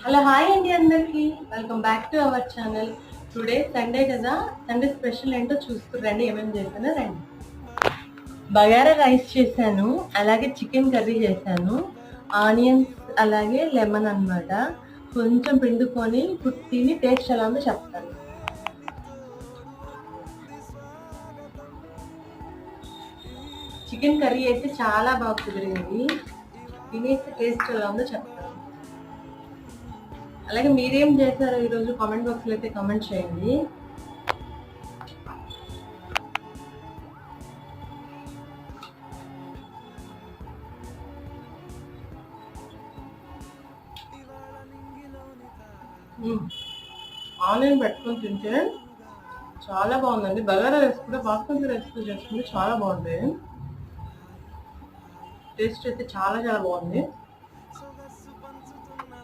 Hello hi అండి అందరికి welcome back to our channel. Today Sunday కదా, సండే స్పెషల్ ఏంటో చూస్తురండి. ఏమేమి చేశానో రండి. బగారా రైస్ చేశాను, అలాగే చికెన్ కర్రీ చేశాను, ఆనియన్స్ అలాగే లెమన్ అన్నమాట. కొంచెం పిండుకొని తిని టేస్ట్ ఎలా ఉందో చెప్తాను. చికెన్ కర్రీ అయితే చాలా బాగా కుదిరింది. తినేసి టేస్ట్ ఎలా ఉందో చెప్తాను. అలాగే మీరేం చేశారో ఈరోజు కామెంట్ బాక్స్లో అయితే కామెంట్ చేయండి. ఆనియన్ పెట్టుకొని తింటే చాలా బాగుందండి. బగారా రైస్ కూడా బాస్మతి రైస్ చేసుకుంటే చాలా బాగుంటాయి. టేస్ట్ అయితే చాలా చాలా బాగుంది.